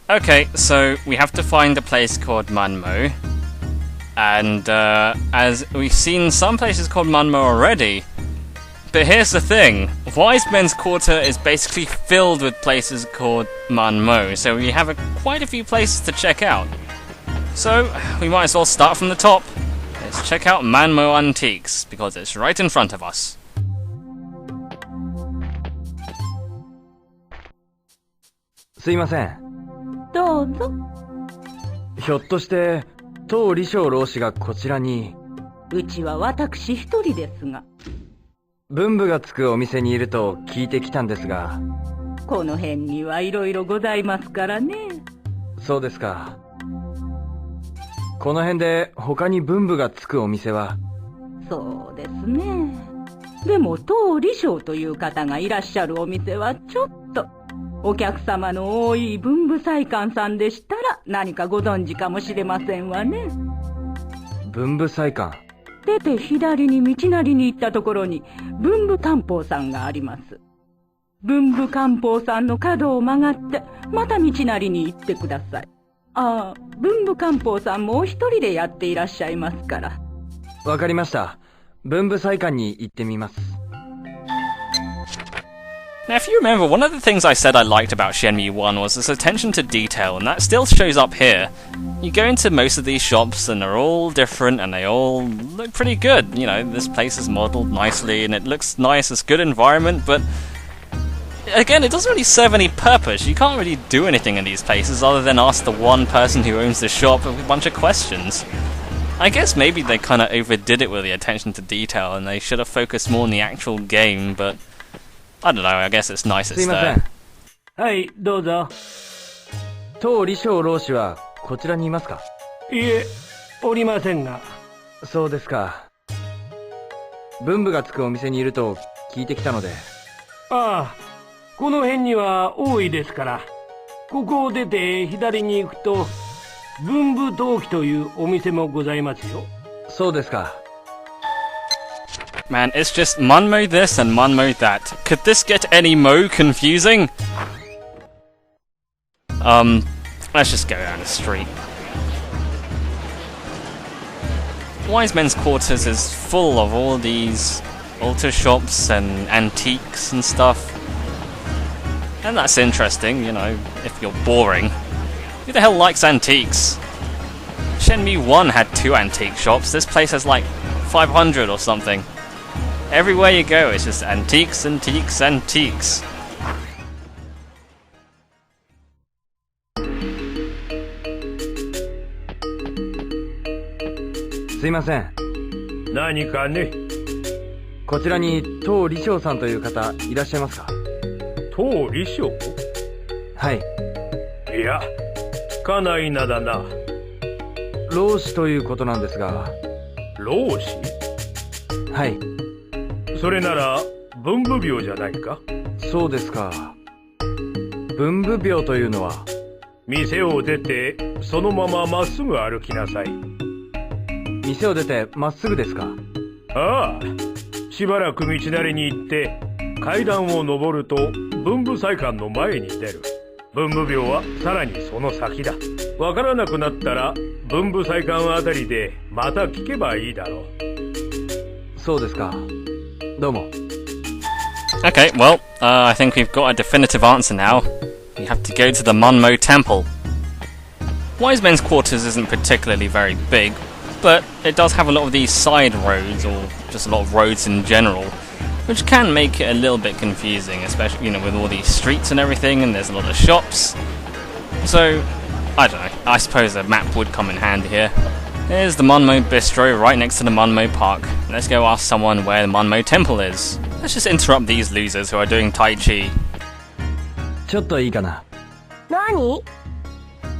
Okay, so we have to find a place called Manmo. And as we've seen some places called Manmo already. But here's the thing. Wise Men's Quarter is basically filled with places called Manmo. So we have quite a few places to check out. So we might as well start from the top. Let's check out Manmo Antiques, because it's right in front of us. すいません。どうぞ。ひょっとして、当李将老師がこちらに。うちは私一人ですが。文部がつくお店にいると聞いてきたんですが。この辺にはいろいろございますからね。そうですか。この辺で他に文部がつくお店は。そうですね。でも当李将という方がいらっしゃるお店はちょっと。お客様の多い文部祭館さんでしたら何かご存知かもしれませんわね。文部祭館。出て左に道なりに行ったところに文部官報さんがあります。文部官報さんの角を曲がってまた道なりに行ってください。ああ、文部官報さんもお一人でやっていらっしゃいますから。わかりました。文部祭館に行ってみます。Now, if you remember, one of the things I said I liked about Shenmue 1 was its attention to detail, and that still shows up here. You go into most of these shops, and they're all different, and they all look pretty good. You know, this place is modelled nicely, and it looks nice, it's a good environment, but again, it doesn't really serve any purpose. You can't really do anything in these places other than ask the one person who owns the shop a bunch of questions. I guess maybe they kind of overdid it with the attention to detail, and they should have focused more on the actual game, but I don't know, I guess it's nice it's there. はい、どうぞ。当李将老師はこちらにいますか？いえ、おりませんが。そうですか。文部がつくお店にいると聞いてきたので。ああ、この辺には多いですから。ここを出て左に行くと、文部陶器というお店もございますよ。そうですか。Man, it's just Manmo this and Manmo that. Could this get any more confusing? Let's just go down the street. Wise Men's Quarters is full of all these altar shops and antiques and stuff. And that's interesting, you know, if you're boring. Who the hell likes antiques? Shenmue 1 had 2 antique shops, this place has like 500 or something. Everywhere you go, it's just antiques, antiques, antiques. すいません。何かね。こちらに当李将さんという方いらっしゃいますか？当李将？はい。いや、聞かない名だな。老師ということなんですが。老師？はい。それなら文部病じゃないか？そうですか。文部病というのは？店を出てそのまままっすぐ歩きなさい。店を出てまっすぐですか？ああ、しばらく道なりに行って階段を上ると文部祭館の前に出る。文部病はさらにその先だ。わからなくなったら文部祭館あたりでまた聞けばいいだろう。そうですか。どうも。 Okay, well, I think we've got a definitive answer now. We have to go to the Manmo Temple. Wise Men's Quarters isn't particularly very big, but it does have a lot of these side roads, or just a lot of roads in general, which can make it a little bit confusing, especially, you know, with all these streets and everything, and there's a lot of shops. So, I don't know, I suppose a map would come in handy here. Here's the Manmo Bistro right next to the Manmo Park. Let's go ask someone where the Manmo Temple is. Let's just interrupt these losers who are doing Tai Chi. ちょっといいかな。何？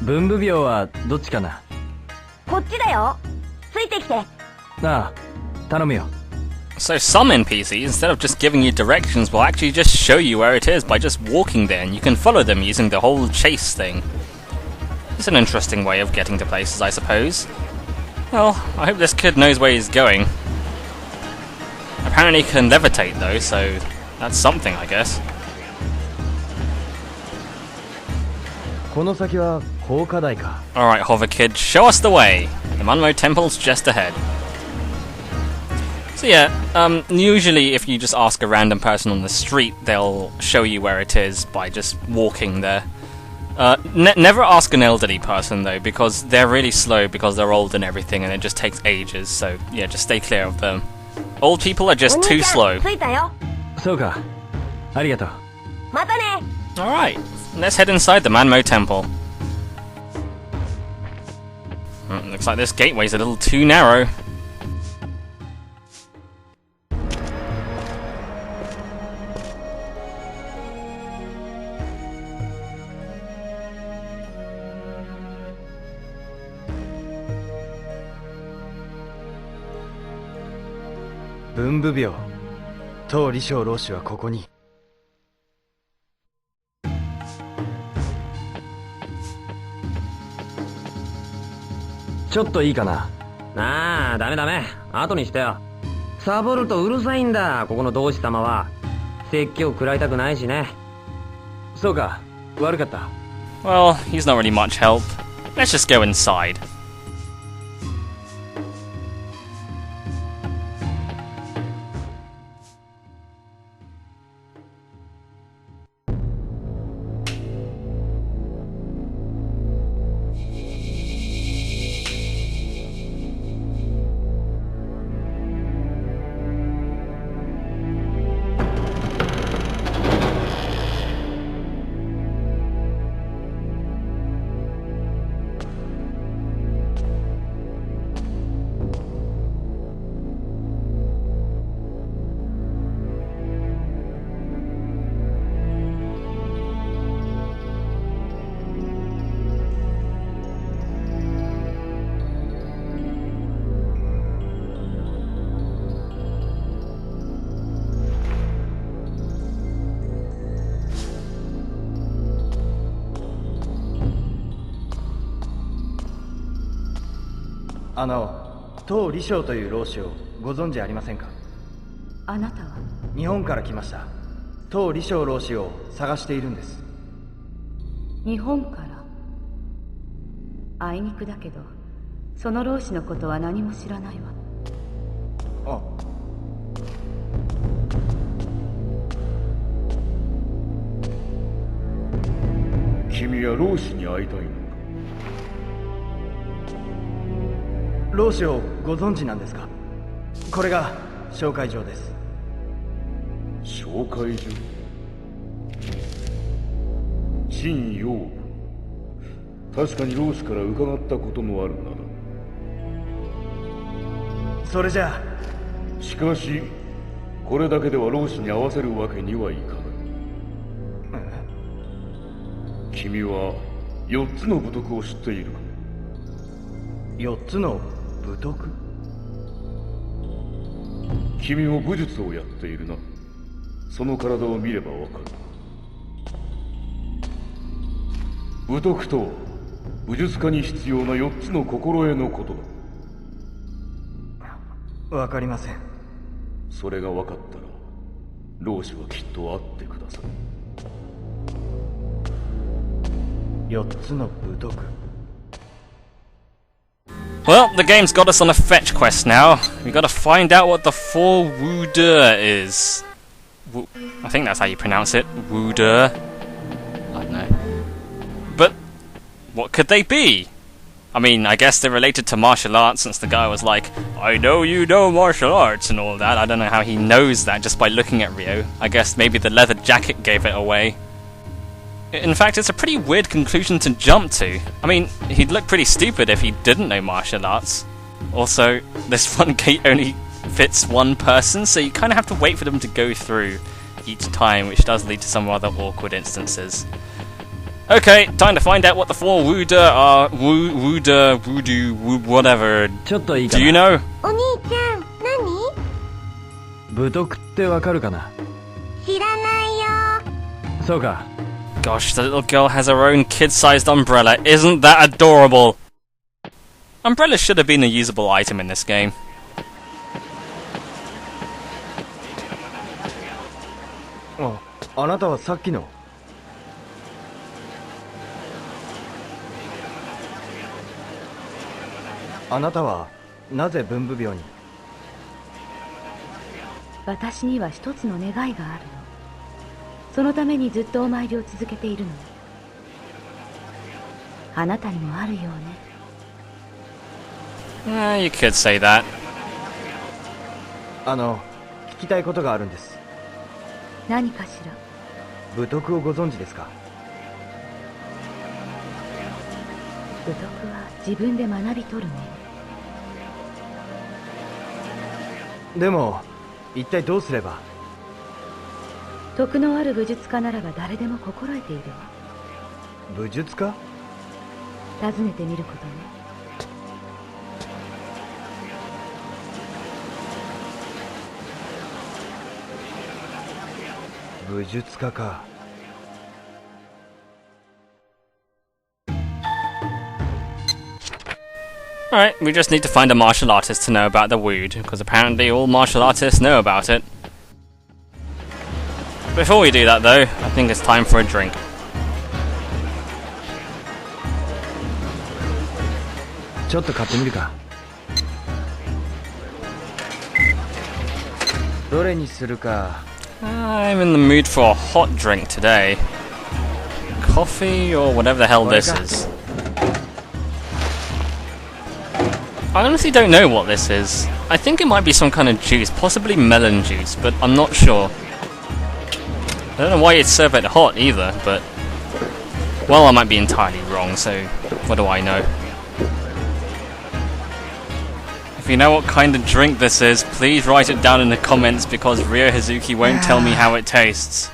文部病はどっちかな？こっちだよ。ついてきて。ああ、頼むよ。So some NPCs, instead of just giving you directions, will actually just show you where it is by just walking there, and you can follow them using the whole chase thing. It's an interesting way of getting to places, I suppose. Well, I hope this kid knows where he's going. Apparently he can levitate though, so that's something, I guess. この先は高架台か。 Alright, Hover Kid, show us the way. The Manmo Temple's just ahead. So yeah, usually if you just ask a random person on the street, they'll show you where it is by just walking there. Never ask an elderly person though, because they're really slow because they're old and everything, and it just takes ages, so yeah, just stay clear of them. Old people are just too slow. 着いたよ。そうか。ありがとう。またね。 Alright, let's head inside the Manmo Temple. Looks like this gateway's a little too narrow. Bunbu Byo. 当李小老師はここに。ちょっといいかな。なあ、ダメダメ。後にしてよ。サボるとうるさいんだ、ここの同志様は。説教食らいたくないしね。そうか。悪かった。Well, he's not really much help. Let's just go inside.「当李小という老師をご存知ありませんか？」あなたは？日本から来ました。当李小老師を探しているんです。日本から？あいにくだけど、その老師のことは何も知らないわ。あ。君は老師に会いたいのか？老師をご存知なんですか？これが紹介状です。紹介状？陳陽部。確かに老師から伺ったことのある名だ。それじゃあ。しかしこれだけでは老師に合わせるわけにはいかない。君は4つの武徳を知っているか？4つの武徳？君も武術をやっているな。その体を見ればわかる。武徳とは武術家に必要な4つの心得のことだ。わかりません。それが分かったら老師はきっと会ってください。4つの武徳。Well, the game's got us on a fetch quest now. We gotta find out what the Four Wude is. I think that's how you pronounce it. Wude. I don't know. But what could they be? I mean, I guess they're related to martial arts, since the guy was like, I know you know martial arts and all that. I don't know how he knows that just by looking at Ryo. I guess maybe the leather jacket gave it away. In fact, it's a pretty weird conclusion to jump to. I mean, he'd look pretty stupid if he didn't know martial arts. Also, this one gate only fits one person, so you kind of have to wait for them to go through each time, which does lead to some rather awkward instances. Okay, time to find out what the Four Wude are. Wude, voodoo, whatever. ちょっといいかな。 Do you know? お兄ちゃん、何？武徳ってわかるかな？知らないよ。そうか。 Gosh, the little girl has her own kid-sized umbrella. Isn't that adorable? Umbrellas should have been a usable item in this game. あなたはさっきの。あなたはなぜ文部病に？私には一つの願いがあるの。そのためにずっとお参りを続けているの。あなたにもあるようね。You could say that. 聞きたいことがあるんです。何かしら？武徳をご存知ですか？武徳は自分で学び取るね。でも一体どうすれば？徳のある武術家ならば誰でも心得ているわ。武術家？尋ねてみることね。武術家か。Alright, we just need to find a martial artist to know about the Wude, because apparently all martial artists know about it. Before we do that though, I think it's time for a drink. ちょっと買ってみるか。どれにするか。I'm in the mood for a hot drink today. Coffee or whatever the hell this is. I honestly don't know what this is. I think it might be some kind of juice, possibly melon juice, but I'm not sure. I don't know why you'd serve it hot either, but... Well, I might be entirely wrong, so what do I know? If you know what kind of drink this is, please write it down in the comments because Ryo Hazuki won't tell me how it tastes.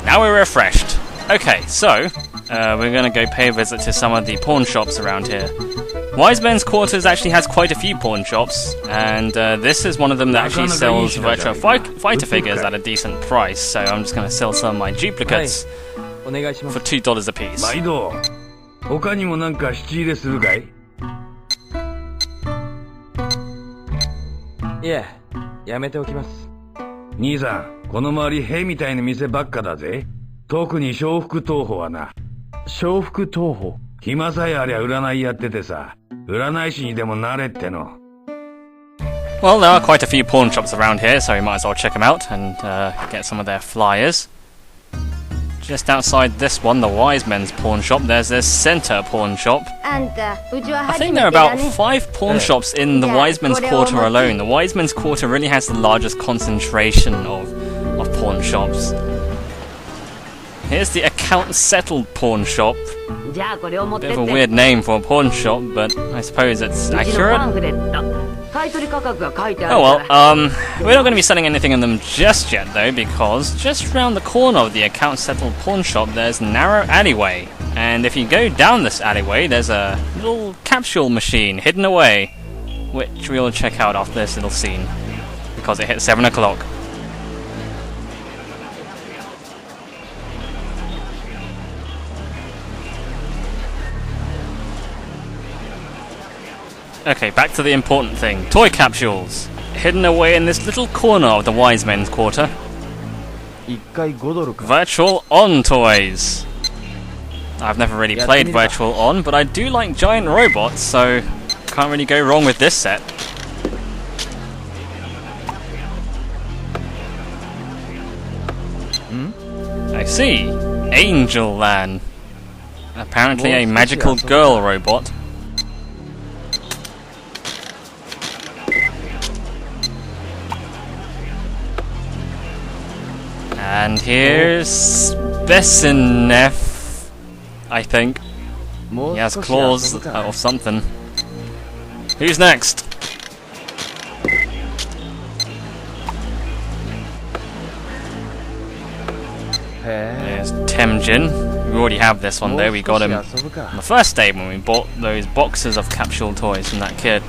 Now we're refreshed. Okay, so, we're gonna go pay a visit to some of the pawn shops around here. Wise Men's Quarters actually has quite a few pawn shops, and this is one of them that actually sells virtual fighter figures at a decent price, so I'm just gonna sell some of my duplicates for $2 a piece. 毎度他にもなんか質入れするかい？いえ、やめておきます。兄さん、この周り兵みたいな店ばっかだぜ。特に笑福東宝はな。笑福東宝？暇さえありゃ占いやっててさ、占い師にでもなれっての。Well, there are quite a few pawn shops around here, so we might as well check them out and get some of their flyers. Just outside this one, the Wise Men's pawn shop, there's this center pawn shop. I think there are about 5 pawn shops in the Wise Men's Quarter alone. The Wise Men's Quarter really has the largest concentration of pawn shops. Here's the account settled pawn shop. Bit of a weird name for a pawn shop, but I suppose it's accurate. Oh well, we're not going to be selling anything in them just yet though, because just round the corner of the account settled pawn shop there's a narrow alleyway, and if you go down this alleyway there's a little capsule machine hidden away, which we'll check out after this little scene, because it hit 7 o'clock. Okay, back to the important thing. Toy capsules! Hidden away in this little corner of the Wise Men's Quarter. Virtual On toys! I've never really played Virtual On, but I do like giant robots, so can't really go wrong with this set. I see. Angel Lan. Apparently a magical girl robot. And here's Besinef, I think. He has claws or something. Who's next? There's Temjin. We already have this one though, we got him on the first day when we bought those boxes of capsule toys from that kid.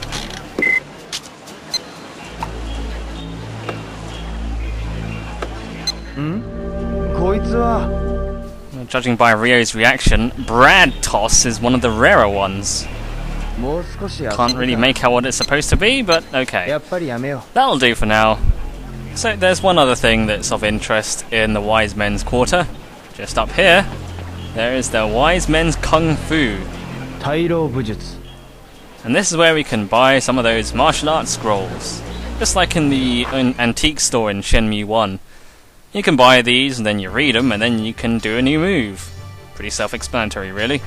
Judging by Ryo's reaction, Brad Toss is one of the rarer ones. Can't really make out what it's supposed to be, but okay. That'll do for now. So there's one other thing that's of interest in the Wise Men's Quarter. just up here, there is the Wise Men's Kung Fu. 大老武術 And this is where we can buy some of those martial arts scrolls. Just like in the antique store in Shenmue 1. You can buy these and then you read them and then you can do a new move. Pretty self-explanatory, really.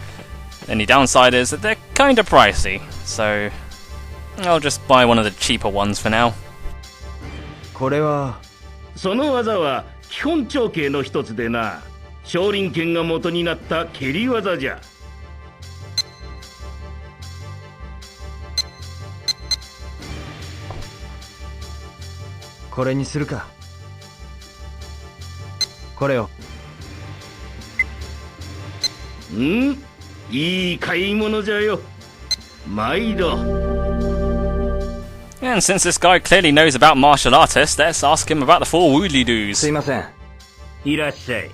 The only downside is that they're kind of pricey, so I'll just buy one of the cheaper ones for now. これはその技は基本長径の一つでな、少林拳が元になった蹴り技じゃ。これにするか。これを。いい買い物じゃよ。毎度。 And since this guy clearly knows about martial artists, let's ask him about the Four Wude すいません。いらっしゃい。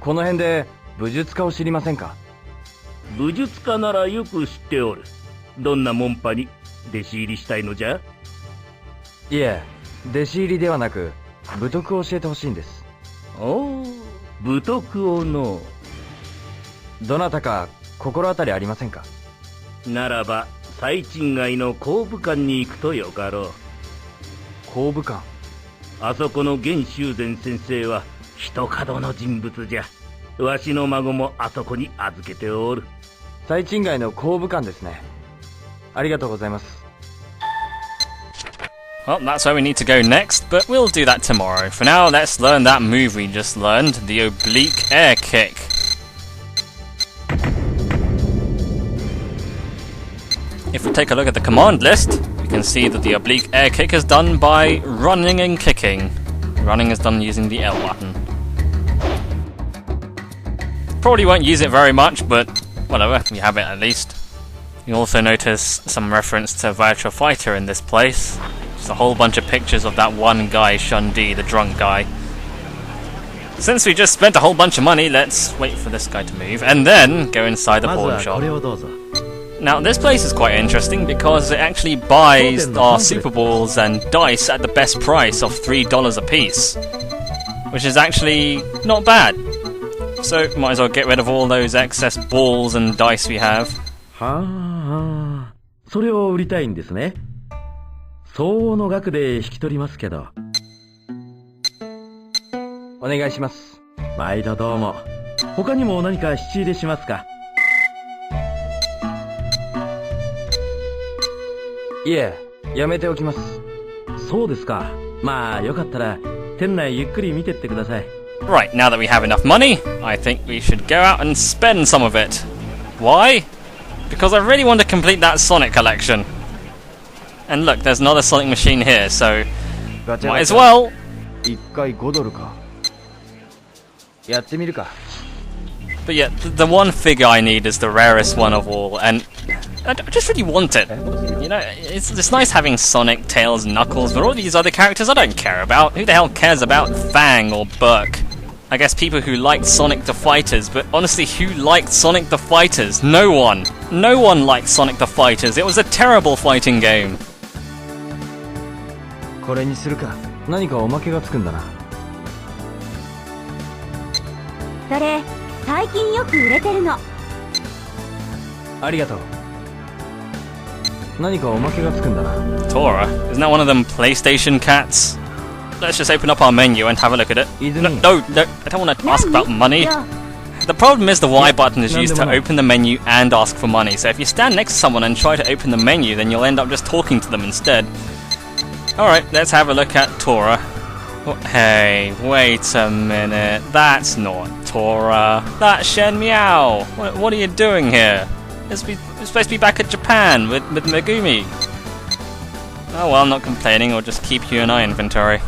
この辺で武術家を知りませんか？武術家ならよく知っておる。どんな門派に弟子入りしたいのじゃ？いえ、弟子入りではなく武徳を教えてほしいんです。おお、武徳をの。どなたか心当たりありませんか？ならば最賃街の工部館に行くとよかろう。工部館。あそこの玄修禅先生は一角の人物じゃ。わしの孫もあそこに預けておる。最賃街の工部館ですね。ありがとうございます。Well, that's where we need to go next, but we'll do that tomorrow. For now, let's learn that move we just learned, the oblique air kick. If we take a look at the command list, we can see that the oblique air kick is done by running and kicking. Running is done using the L button. Probably won't use it very much, but whatever, we have it at least. You also notice some reference to Virtual Fighter in this place. Just a whole bunch of pictures of that one guy, Shun-Di, the drunk guy. Since we just spent a whole bunch of money, let's wait for this guy to move, and then go inside the pawn shop. Now, this place is quite interesting because it actually buys our Super Balls and dice at the best price of $3 a piece, which is actually not bad. So, might as well get rid of all those excess balls and dice we have. はあ、それを売りたいんですね。相応の額で引き取りますけど。お願いします。毎度どうも。他にも何か質入れしますか？いえ、やめておきます。そうですか。まあ、よかったら店内ゆっくり見てってください。Right, now that we have enough money, I think we should go out and spend some of it. Why? Because I really want to complete that Sonic collection. And look, there's another Sonic machine here, so might as well. 1回5ドルか。やってみるか。But yeah, the one figure I need is the rarest one of all, and I just really want it. You know, it's nice having Sonic, Tails, Knuckles, but all these other characters I don't care about. Who the hell cares about Fang or Burke? I guess people who liked Sonic the Fighters, but honestly, who liked Sonic the Fighters? No one. No one liked Sonic the Fighters. It was a terrible fighting game. これにするか。何かおまけがつくんだな。それ最近よく売れてるの。ありがとう。何かおまけがつくんだな。Tora? Isn't that one of them PlayStation cats? Let's just open up our menu and have a look at it. No, I don't want to ask about money. The problem is the Y button is used to open the menu and ask for money, so if you stand next to someone and try to open the menu, then you'll end up just talking to them instead. Alright, let's have a look at Tora. Oh, hey, wait a minute. That's not Tora. That's Shenmue. What are you doing here? We're supposed to be back at Japan with Megumi. Oh well, not complaining, or just keep you in our inventory.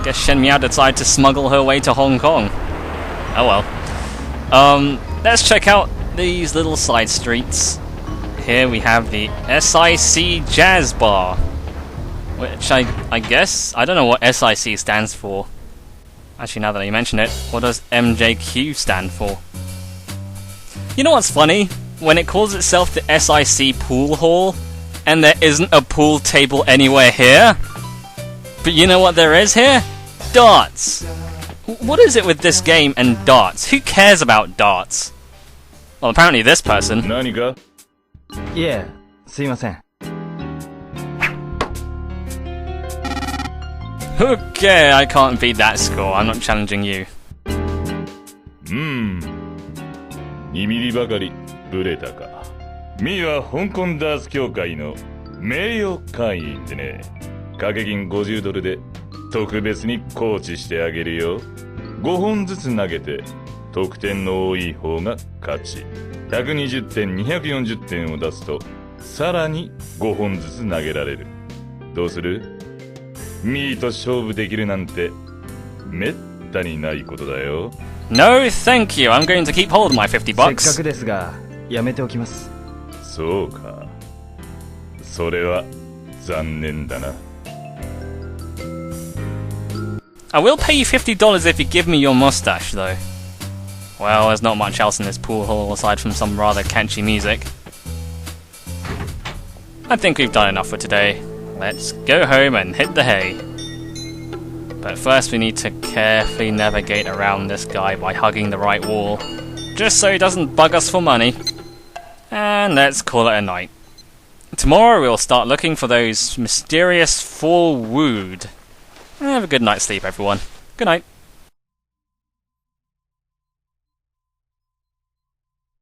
Guess Shenmue decided to smuggle her way to Hong Kong. Oh well. Let's check out these little side streets. Here we have the SIC Jazz Bar, which I guess, I don't know what SIC stands for. Actually, now that you mention it, what does MJQ stand for? You know what's funny? When it calls itself the SIC Pool Hall, and there isn't a pool table anywhere here. But you know what there is here? Darts! What is it with this game and darts? Who cares about darts? Well, apparently this person. 何か？いえ、すいません。Okay, I can't beat that score. I'm not challenging you. 2ミリばかりブレたか。ミーは香港ダーツ協会の名誉会員でね、掛け金50ドルで特別にコーチしてあげるよ。5本ずつ投げて得点の多い方が勝ち。120点240点を出すとさらに5本ずつ投げられる。どうする？ミーと勝負できるなんてめったにないことだよ。 No, thank you. I'm going to keep hold of my 50せっか bucks. くですが、やめておきます。そうか。それは残念だな。I will pay you $50 if you give me your mustache, though. Well, there's not much else in this pool hall aside from some rather catchy music. I think we've done enough for today. Let's go home and hit the hay. But first we need to carefully navigate around this guy by hugging the right wall, just so he doesn't bug us for money. And let's call it a night. Tomorrow we'll start looking for those mysterious Four Wude. Have a good night's sleep, everyone. Good night.